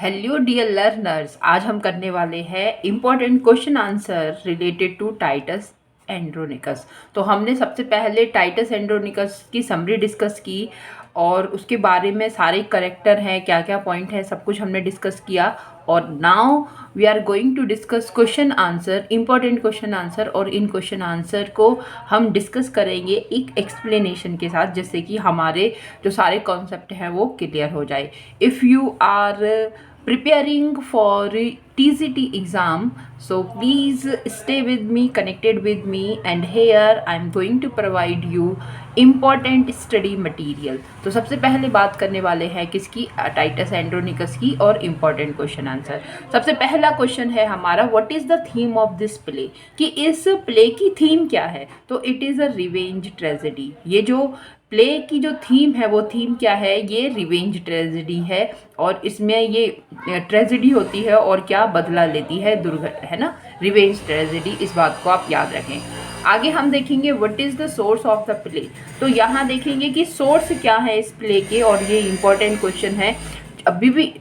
Hello dear learners, आज हम करने वाले हैं important question answer related to Titus Andronicus. तो हमने सबसे पहले टाइटस एंड्रोनिकस की समरी डिस्कस की और उसके बारे में सारे करेक्टर हैं, क्या क्या पॉइंट है, सब कुछ हमने डिस्कस किया। और now we are going to discuss question answer, important question answer. और इन क्वेश्चन आंसर को हम डिस्कस करेंगे एक एक्सप्लेनेशन के साथ, जिससे कि हमारे जो सारे कॉन्सेप्ट हैं वो क्लियर हो जाए। If you are preparing for TCT exam, so please stay with me, connected with me, and here I'm going to provide you important study material। तो सबसे पहले बात करने वाले हैं किसकी, टाइटस एंड्रोनिकस की, और इम्पॉर्टेंट क्वेश्चन आंसर। सबसे पहला क्वेश्चन है हमारा, what is the theme of this play, कि इस प्ले की थीम क्या है। तो it is a revenge tragedy. ये जो प्ले की जो थीम है वो थीम क्या है, ये रिवेंज ट्रेजेडी है। और इसमें ये ट्रेजेडी होती है और क्या बदला लेती है, दुर्घटना, है ना, रिवेंज ट्रेजेडी। इस बात को आप याद रखें। आगे हम देखेंगे what is the source of the play. तो यहाँ देखेंगे कि सोर्स क्या है इस प्ले के, और ये इम्पोर्टेंट क्वेश्चन है। अभी भी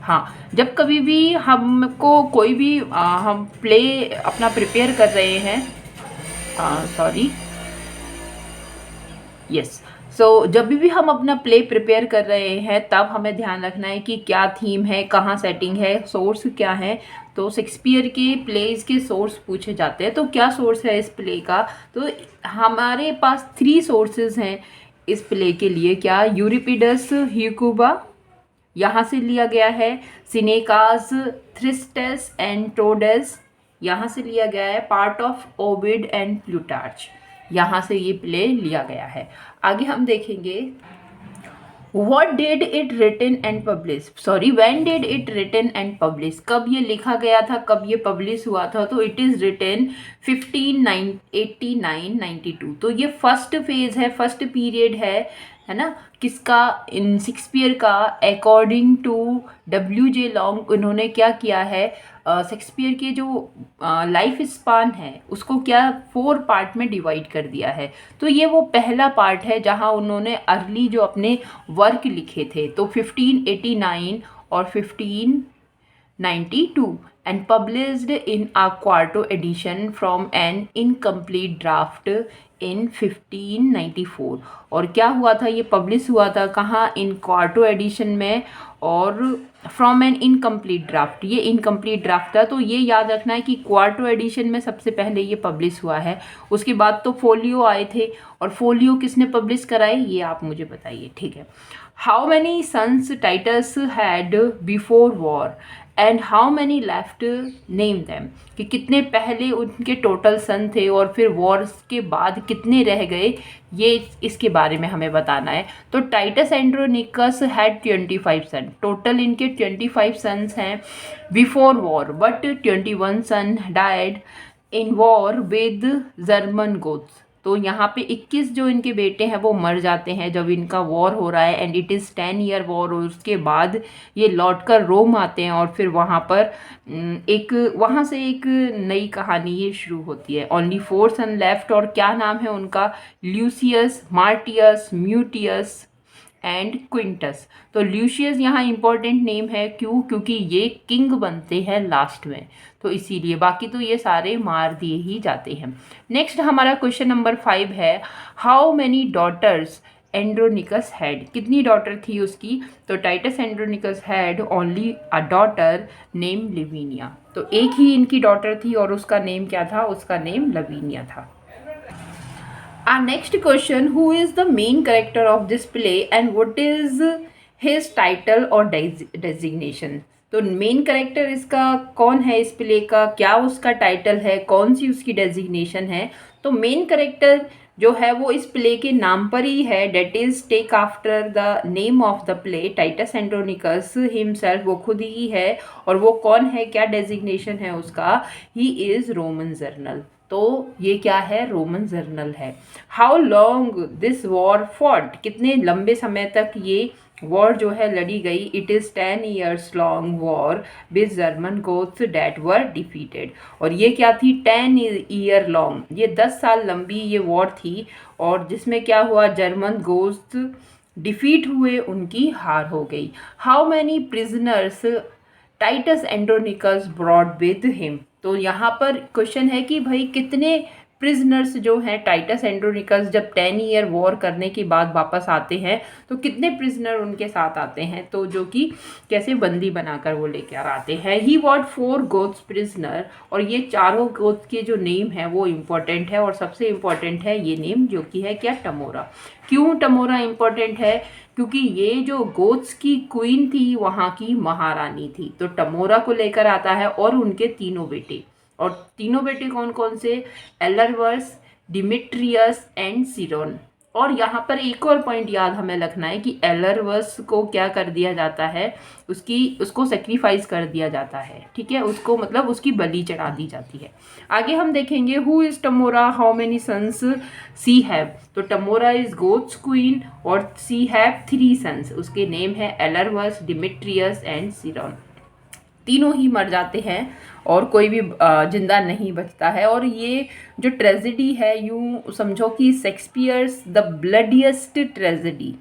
हाँ, जब कभी भी हमको कोई भी हम प्ले अपना प्रिपेयर कर रहे हैं, सॉरी, यस, सो जब भी हम अपना प्ले प्रिपेयर कर रहे हैं तब हमें ध्यान रखना है कि क्या थीम है, कहाँ सेटिंग है, सोर्स क्या है। तो शेक्सपियर के प्लेज के सोर्स पूछे जाते हैं। तो क्या सोर्स है इस प्ले का, तो हमारे पास 3 सोर्सेज हैं इस प्ले के लिए। क्या, यूरिपिडस ह्यूकुबा, यहाँ से लिया गया है। सिनेकाज थ्रिस्टस एंड ट्रोडस, यहाँ से लिया गया है। पार्ट ऑफ ओविड एंड प्लूटार्च, यहाँ से ये प्ले लिया गया है। आगे हम देखेंगे What did it written and publish, sorry, when did it written and publish, कब ये लिखा गया था, कब ये पब्लिश हुआ था। तो इट इज़ रिटन 1589-92। तो ये फर्स्ट फेज है, फर्स्ट पीरियड है ना, किसका, इन शेक्सपियर का। According to W.J. लॉन्ग, उन्होंने क्या किया है, शेक्सपियर के जो लाइफ स्पान है उसको क्या 4 पार्ट में डिवाइड कर दिया है। तो ये वो पहला पार्ट है जहाँ उन्होंने अर्ली जो अपने वर्क लिखे थे, तो 1589 और 1592, and published in a quarto edition from an incomplete draft in 1594। और क्या हुआ था, ये पब्लिश हुआ था कहाँ, इन क्वार्टो एडिशन में, और फ्रॉम एन इनकम्प्लीट ड्राफ्ट, ये इनकम्प्लीट ड्राफ्ट था। तो ये याद रखना है कि क्वार्टो एडिशन में सबसे पहले ये पब्लिश हुआ है। उसके बाद तो फोलियो आए थे, और फोलियो किसने पब्लिश कराए, ये आप मुझे बताइए, ठीक है। How many sons Titus had before war and how many left, name them, कि कितने पहले उनके टोटल सन थे और फिर वॉर्स के बाद कितने रह गए, ये इसके बारे में हमें बताना है। तो Titus Andronicus had 25 son, total इनके 25 सन्स हैं before war, but 21 son died in war with German Goths. तो यहाँ पे 21 जो इनके बेटे हैं वो मर जाते हैं जब इनका वॉर हो रहा है, and it is 10 year war. और उसके बाद ये लौट कर रोम आते हैं, और फिर वहाँ पर वहाँ से एक नई कहानी ये शुरू होती है। ओनली 4 सन लेफ्ट, और क्या नाम है उनका, ल्यूसियस, मार्टियस, म्यूटियस एंड क्विंटस। तो ल्यूशियस यहाँ इंपॉर्टेंट नेम है, क्यों, क्योंकि ये किंग बनते हैं लास्ट में, तो इसीलिए। बाकी तो ये सारे मार दिए ही जाते हैं। नेक्स्ट हमारा क्वेश्चन नंबर 5 है, how many daughters Andronicus had, कितनी डॉटर थी उसकी। तो Titus Andronicus had only a daughter name Lavinia. तो एक ही इनकी डॉटर थी और उसका नेम क्या था, उसका नेम लवीनिया था। Our next question, who is the main character of this play and what is his title or designation। तो मेन कैरेक्टर इसका कौन है, इस प्ले का क्या उसका टाइटल है, कौन सी उसकी डेजिग्नेशन है। तो मेन कैरेक्टर जो है वो इस प्ले के नाम पर ही है, that is take after the name of the play, Titus Andronicus himself, वो खुद ही है। और वो कौन है, क्या डेजिग्नेशन है उसका, ही इज़ रोमन जर्नल। तो ये क्या है, रोमन जर्नल है। How long this war fought, कितने लंबे समय तक ये वॉर जो है लड़ी गई। It is 10 years long war with German Goths that were defeated. और ये क्या थी, 10 ईयर लॉन्ग, ये 10 साल लंबी ये वॉर थी, और जिसमें क्या हुआ, जर्मन गोथ्स डिफीट हुए, उनकी हार हो गई। How many prisoners Titus Andronicus brought with him. तो यहाँ पर क्वेश्चन है कि भाई कितने प्रिजनर्स जो हैं टाइटस एंड्रोनिकस जब 10 ईयर वॉर करने के बाद वापस आते हैं तो कितने प्रिजनर उनके साथ आते हैं, तो जो कि कैसे बंदी बनाकर वो लेकर आते हैं। ही वॉट 4 गोथ्स प्रिजनर, और ये चारों गोथ के जो नेम है वो इम्पोर्टेंट है, और सबसे इम्पोर्टेंट है ये नेम जो कि है क्या, टमोरा। क्यों टमोरा इम्पोर्टेंट है, क्योंकि ये जो गोथ्स की क्वीन थी वहाँ की महारानी थी, तो टमोरा को लेकर आता है और उनके तीनों बेटे। और तीनों बेटे कौन कौन से, एलरवर्स, डिमिट्रियस एंड सिरोन। और यहाँ पर एक और पॉइंट याद हमें रखना है कि एलरवर्स को क्या कर दिया जाता है, उसको सेक्रीफाइस कर दिया जाता है, ठीक है, उसको मतलब उसकी बलि चढ़ा दी जाती है। आगे हम देखेंगे who is Tamora, how many sons she have. तो टमोरा इज गोथ्स क्वीन और सी हैव 3 सन्स, उसके नेम है एलरवर्स, डिमिट्रियस एंड सिरोन। तीनों ही मर जाते हैं और कोई भी जिंदा नहीं बचता है। और ये जो ट्रेजेडी है यूँ समझो कि शेक्सपियर्स द ब्लडिएस्ट ट्रेजेडी,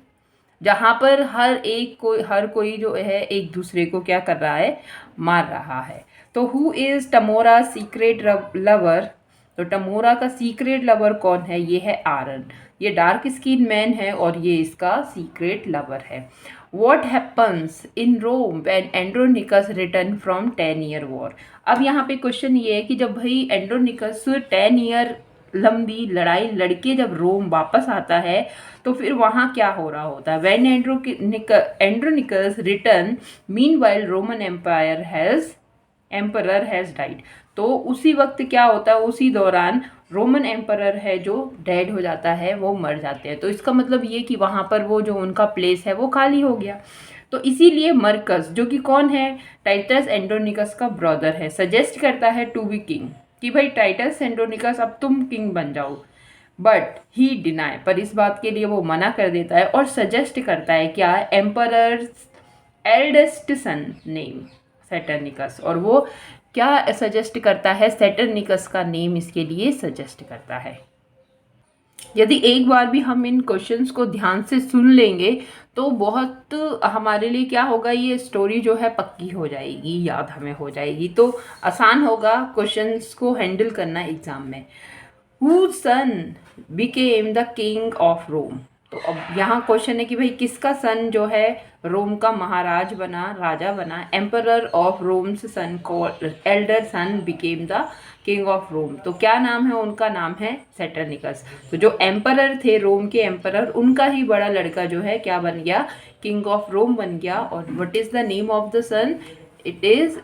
जहाँ पर हर कोई जो है एक दूसरे को क्या कर रहा है, मार रहा है। तो हु इज़ टमोरा सीक्रेट लवर। तो टमोरा का सीक्रेट लवर कौन है, ये है आरन। ये डार्क स्किन मैन है और ये इसका सीक्रेट लवर है। What happens in Rome when Andronicus return from 10 year war. अब यहाँ पे क्वेश्चन ये है कि जब भाई एंड्रोनिकस 10 ईयर लंबी लड़ाई लड़के जब रोम वापस आता है तो फिर वहाँ क्या हो रहा होता है। When Andronicus return meanwhile Roman emperor has died. तो उसी वक्त क्या होता है, उसी दौरान रोमन एम्परर है जो डेड हो जाता है, वो मर जाते हैं। तो इसका मतलब ये कि वहाँ पर वो जो उनका प्लेस है वो खाली हो गया। तो इसीलिए मरकस जो कि कौन है, टाइटस एंड्रोनिकस का ब्रदर है, सजेस्ट करता है टू बी किंग, कि भाई टाइटस एंड्रोनिकस अब तुम किंग बन जाओ। बट ही डिनाई, पर इस बात के लिए वो मना कर देता है और सजेस्ट करता है क्या, एम्परर एल्डेस्ट सन नेम सैटर्निकस। और वो क्या सजेस्ट करता है, सैटर्निकस का नेम इसके लिए सजेस्ट करता है। यदि एक बार भी हम इन क्वेश्चंस को ध्यान से सुन लेंगे तो बहुत हमारे लिए क्या होगा, ये स्टोरी जो है पक्की हो जाएगी, याद हमें हो जाएगी, तो आसान होगा क्वेश्चंस को हैंडल करना एग्जाम में। Whose son became the king of Rome। तो अब यहाँ क्वेश्चन है कि भाई किसका सन जो है रोम का महाराज बना, राजा बना। Emperor of Rome's son called elder son became the king of Rome. तो क्या नाम है उनका, नाम है सैटर्निकस। तो जो एम्परर थे, रोम के एम्परर, उनका ही बड़ा लड़का जो है क्या बन गया, किंग ऑफ रोम बन गया। और what is the name of the son, it is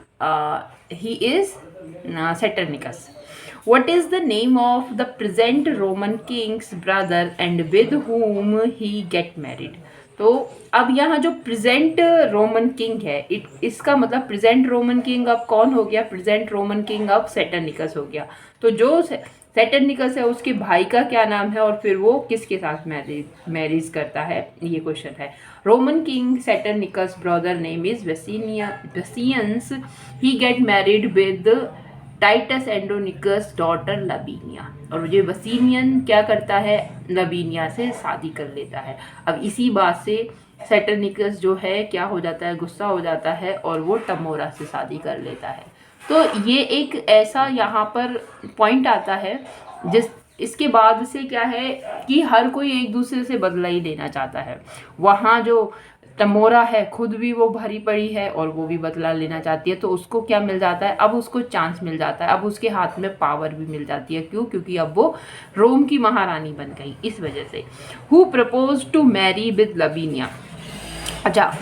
he is Saturninus. What is the name of the present Roman king's brother and with whom he get married। तो अब यहाँ जो प्रेजेंट रोमन किंग है, इसका मतलब present Roman king अब कौन हो गया, प्रेजेंट रोमन किंग अब सैटर्निकस हो गया। तो जो सैटर्निकस है उसके भाई का क्या नाम है और फिर वो किसके साथ मैरिज करता है, ये क्वेश्चन है। Roman king Saturninus brother name is Bassianus. He get married with Titus Andronicus daughter Lavinia. और ये वसीनियन क्या करता है, लवीनिया से शादी कर लेता है। अब इसी बात से सैटर्निकस जो है क्या हो जाता है, गुस्सा हो जाता है और वो टमोरा से शादी कर लेता है। तो ये एक ऐसा यहाँ पर पॉइंट आता है इसके बाद से क्या है कि हर कोई एक दूसरे से बदला ही लेना चाहता है। वहाँ जो टमोरा है खुद भी वो भरी पड़ी है और वो भी बदला लेना चाहती है। तो उसको क्या मिल जाता है, अब उसको चांस मिल जाता है, अब उसके हाथ में पावर भी मिल जाती है। क्यों, क्योंकि अब वो रोम की महारानी बन गई, इस वजह से। Who propose to marry with Lavinia. अच्छा,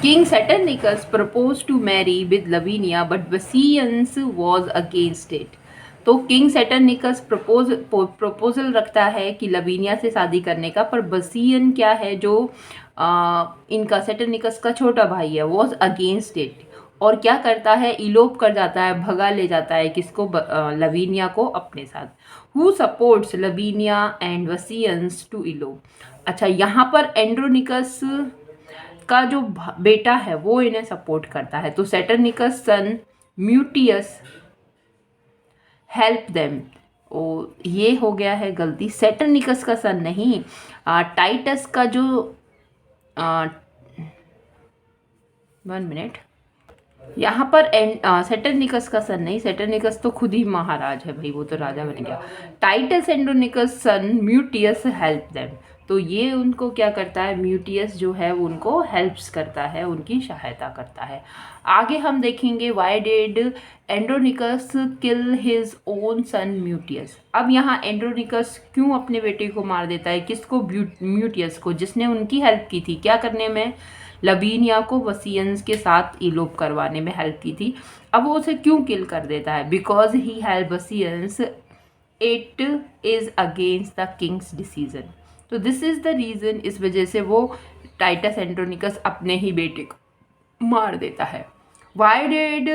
king Saturninus propose to marry with Lavinia but Bassianus was against it. तो किंग सैटर्निकस प्रपोजल रखता है कि लवीनिया से शादी करने का, पर बसियन क्या है जो इनका सैटर्निकस का छोटा भाई है, वॉज अगेंस्ट इट, और क्या करता है, इलोप कर जाता है, भगा ले जाता है किसको, लवीनिया को अपने साथ। Who supports Lavinia and Bassianus to elope. अच्छा, यहाँ पर एंड्रोनिकस का जो बेटा है वो इन्हें सपोर्ट करता है। तो सैटर्निकस सन म्यूटियस हेल्प देम, ये हो गया है गलती, सेटरनिकस का सन नहीं, टाइटस का जो 1 मिनट, यहाँ पर सेटरनिकस का सन नहीं, सेटरनिकस तो खुद ही महाराज है भाई, वो तो राजा बन गया। टाइटस एंड्रोनिकस सन म्यूटियस हेल्प देम, तो ये उनको क्या करता है, म्यूटियस जो है वो उनको हेल्प्स करता है, उनकी सहायता करता है। आगे हम देखेंगे why did Andronicus kill his own son म्यूटियस। अब यहाँ एंड्रोनिकस क्यों अपने बेटे को मार देता है, किसको, म्यूटियस को, जिसने उनकी हेल्प की थी क्या करने में, लवीनिया को वसियंस के साथ इलोप करवाने में हेल्प की थी। अब वो उसे क्यों किल कर देता है, because he help Bassianus, it is against the king's decision. तो दिस इज़ द रीज़न, इस वजह से वो टाइटस एंड्रोनिकस अपने ही बेटे को मार देता है। Why did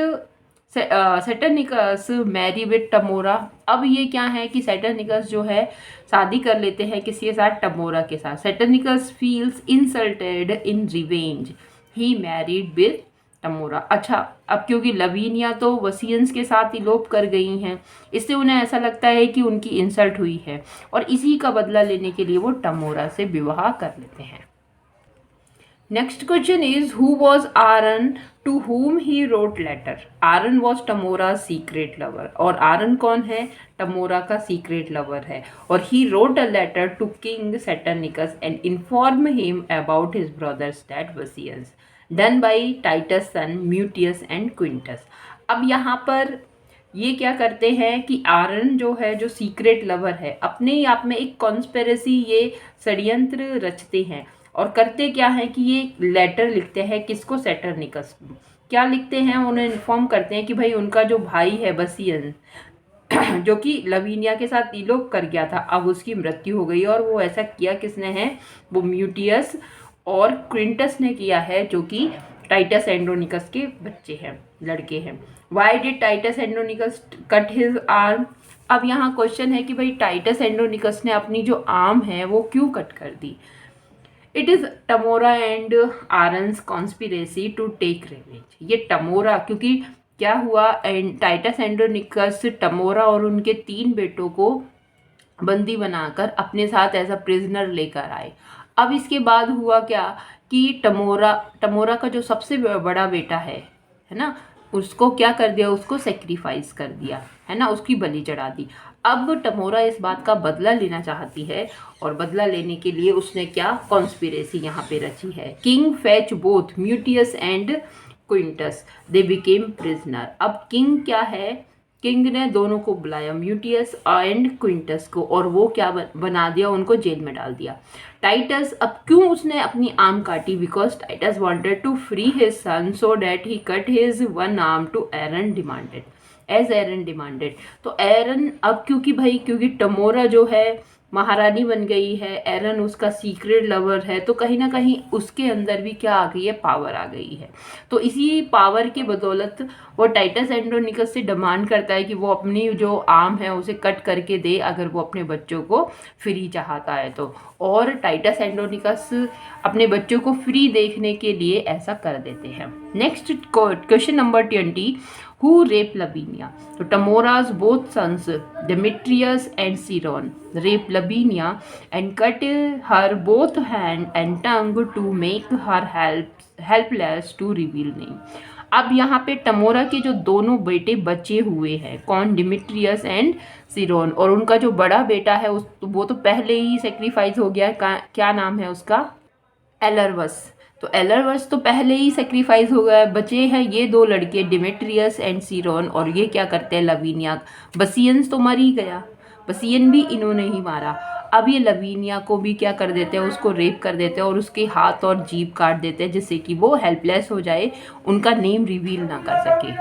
Saturninus marry with Tamora. अब ये क्या है कि सेटरनिकस जो है शादी कर लेते हैं किसी के साथ, टमोरा के साथ। Saturninus feels insulted in revenge, he married with Tamora. अच्छा, अब क्योंकि लवीनिया तो वसियंस के साथ इलोप कर गई हैं, इससे उन्हें ऐसा लगता है कि उनकी इंसल्ट हुई है और इसी का बदला लेने के लिए वो टमोरा से विवाह कर लेते हैं। Next question is who was Aaron to whom he wrote letter. Aaron was Tamora secret lover, और आरन कौन है, टमोरा का सीक्रेट लवर है। और he wrote a letter to king Saturninus and inform him about his brother's dead Bassianus done by Titus son Mutius and Quintus. अब यहाँ पर ये क्या करते हैं कि आरन जो है, जो सीक्रेट लवर है, अपने ही आप में एक कॉन्स्पिरेसी, ये षड्यंत्र रचते हैं और करते क्या है कि ये लेटर लिखते हैं किसको, सेटरनिकस को। क्या लिखते हैं, उन्हें इन्फॉर्म करते हैं कि भाई उनका जो भाई है वसियन, जो कि लवीनिया के साथ इलोप कर गया था, अब उसकी मृत्यु हो गई। और वो ऐसा किया किसने है, वो म्यूटियस और क्विंटस ने किया है, जो कि टाइटस एंड्रोनिकस के बच्चे हैं, लड़के हैं। Why did Titus Andronicus cut his arm. अब यहाँ क्वेश्चन है कि भाई टाइटस एंड्रोनिकस ने अपनी जो आर्म है वो क्यों कट कर दी। It is Tamora and Aaron's conspiracy to take revenge. ये टमोरा, क्योंकि क्या हुआ, टाइटस एंड्रोनिकस टमोरा और उनके 3 बेटों को बंदी बनाकर अपने साथ एज अ प्रिजनर लेकर आए। अब इसके बाद हुआ क्या कि टमोरा का जो सबसे बड़ा बेटा है ना, उसको क्या कर दिया, उसको सेक्रीफाइस कर दिया, है ना, उसकी बलि चढ़ा दी। अब टमोरा इस बात का बदला लेना चाहती है और बदला लेने के लिए उसने क्या कॉन्स्पिरेसी यहाँ पे रची है। King fetch both म्यूटियस and Quintus, they became prisoner. अब किंग क्या है, किंग ने दोनों को बुलाया, म्यूटियस एंड क्विंटस को, और वो क्या बना दिया, उनको जेल में डाल दिया। टाइटस, अब क्यों उसने अपनी आर्म काटी, because Titus wanted to free his son so that he cut his one arm to Aaron demanded, as Aaron demanded. तो एरन, अब क्योंकि टमोरा जो है महारानी बन गई है, एरन उसका सीक्रेट लवर है, तो कहीं ना कहीं उसके अंदर भी क्या आ गई है, पावर आ गई है। तो इसी पावर की बदौलत वो टाइटस एंड्रोनिकस से डिमांड करता है कि वो अपनी जो आर्म है उसे कट करके दे, अगर वो अपने बच्चों को फ्री चाहता है तो। और टाइटस एंड्रोनिकस अपने बच्चों को फ्री देखने के लिए ऐसा कर देते हैं। Next question number 20, who raped Lavinia? So Tamora's both sons, Demetrius and Siron, raped Lavinia and cut her both hand and tongue to make her helpless to reveal name. अब यहाँ पे टमोरा के जो दोनों बेटे बचे हुए हैं, कौन, डिमिट्रियस एंड सिरोन, और उनका जो बड़ा बेटा है वो तो पहले ही सेक्रीफाइस हो गया, क्या नाम है उसका, एलरवस। तो एलरवस तो पहले ही सेक्रीफाइस हो गया, बचे हैं ये 2 लड़के, डिमेट्रियस एंड सीरोन, और ये क्या करते हैं, लवीनिया। बसियंस तो मर ही गया, बसियन भी इन्होंने ही मारा। अब ये लवीनिया को भी क्या कर देते हैं, उसको रेप कर देते हैं और उसके हाथ और जीभ काट देते हैं, जिससे कि वो हेल्पलेस हो जाए, उनका नेम रिवील ना कर सके।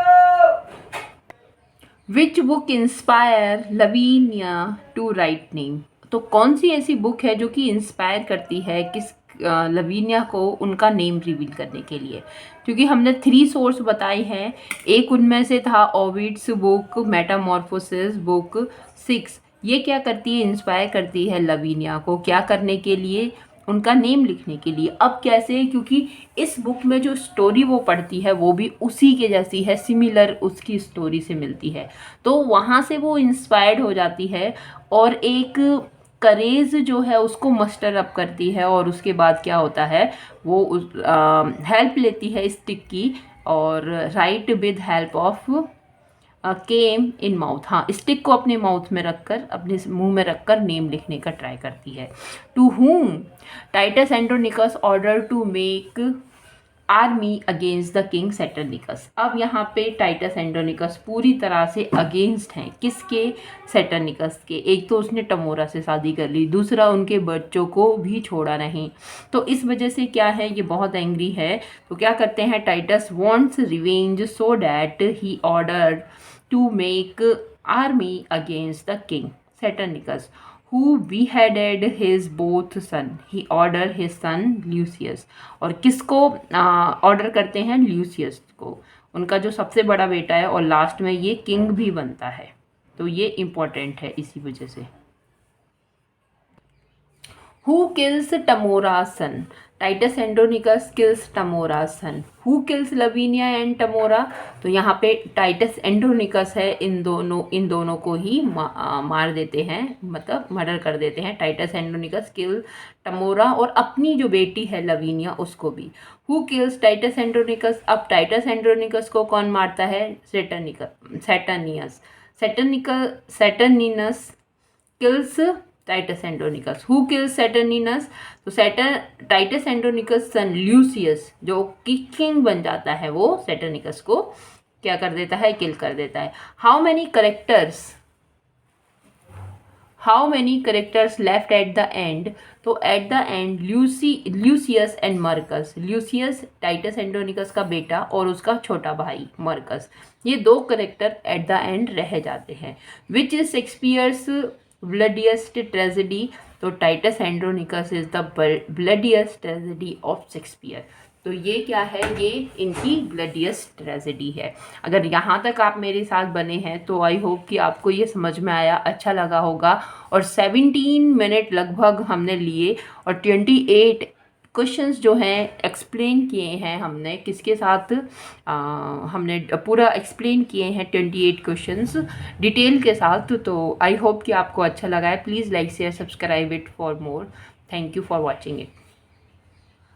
Which book inspire Lavinia to write name. तो कौन सी ऐसी बुक है जो कि इंस्पायर करती है किस लवीनिया को उनका नेम रिवील करने के लिए। क्योंकि हमने 3 सोर्स बताए हैं, एक उनमें से था ओविड्स बुक मेटामॉर्फोसिस बुक 6। ये क्या करती है, इंस्पायर करती है लवीनिया को क्या करने के लिए, उनका नेम लिखने के लिए। अब कैसे, क्योंकि इस बुक में जो स्टोरी वो पढ़ती है वो भी उसी के जैसी है, सिमिलर उसकी स्टोरी से मिलती है, तो वहाँ से वो इंस्पायर्ड हो जाती है और एक करेज जो है उसको मस्टर अप करती है। और उसके बाद क्या होता है, वो हेल्प लेती है स्टिक की और right with help of came in mouth, हाँ स्टिक को अपने माउथ में रखकर, अपने मुंह में रखकर नेम लिखने का ट्राई करती है। To whom Titus Andronicus order to make army against the king Saturninus. अब यहाँ पे टाइटस एंड्रोनिकस पूरी तरह से अगेंस्ट हैं, किसके, सेटरनिकस के। एक तो उसने टमोरा से शादी कर ली, दूसरा उनके बच्चों को भी छोड़ा नहीं, तो इस वजह से क्या है, ये बहुत एंग्री है। तो क्या करते हैं, Titus wants revenge so that he order to make army against the king Saturninus who beheaded his both son. He ordered his son Lucius, और किसको ऑर्डर करते हैं, ल्यूसियस को, उनका जो सबसे बड़ा बेटा है, और लास्ट में ये किंग भी बनता है, तो ये इम्पोर्टेंट है इसी वजह से। Who kills Tamora's son? Titus Andronicus kills Tamora's son. Who kills Lavinia and Tamora? तो यहाँ पे टाइटस एंड्रोनिकस है, इन दोनों को ही मार देते हैं, मतलब मर्डर कर देते हैं। टाइटस एंड्रोनिकस किल टमोरा और अपनी जो बेटी है लवीनिया उसको भी। Who kills Titus Andronicus? अब टाइटस एंड्रोनिकस को कौन मारता है, Saturninus kills Titus Andronicus. Who kills Saturninus? तो टाइटस एंड्रोनिकस सन ल्यूसियस जो कि किंग बन जाता है, वो सैटर्निकस को क्या कर देता है, किल कर देता है। How many characters left at the end? तो at the end Lucius and Marcus, Lucius Titus Andronicus का बेटा और उसका छोटा भाई मर्कस, ये दो करेक्टर एट द एंड रह जाते हैं। Which is Shakespeare's bloodiest tragedy? तो Titus Andronicus is the bloodiest tragedy of Shakespeare. तो ये क्या है, ये इनकी ब्लडिएस्ट ट्रेजेडी है। अगर यहाँ तक आप मेरे साथ बने हैं तो आई होप कि आपको ये समझ में आया, अच्छा लगा होगा। और 17 मिनट लगभग हमने लिए और 28 क्वेश्चंस जो हैं एक्सप्लेन किए हैं हमने, किसके साथ, हमने पूरा एक्सप्लेन किए हैं 28 क्वेश्चंस डिटेल के साथ। तो आई होप कि आपको अच्छा लगा है। Please like share subscribe it for more. Thank you for watching it.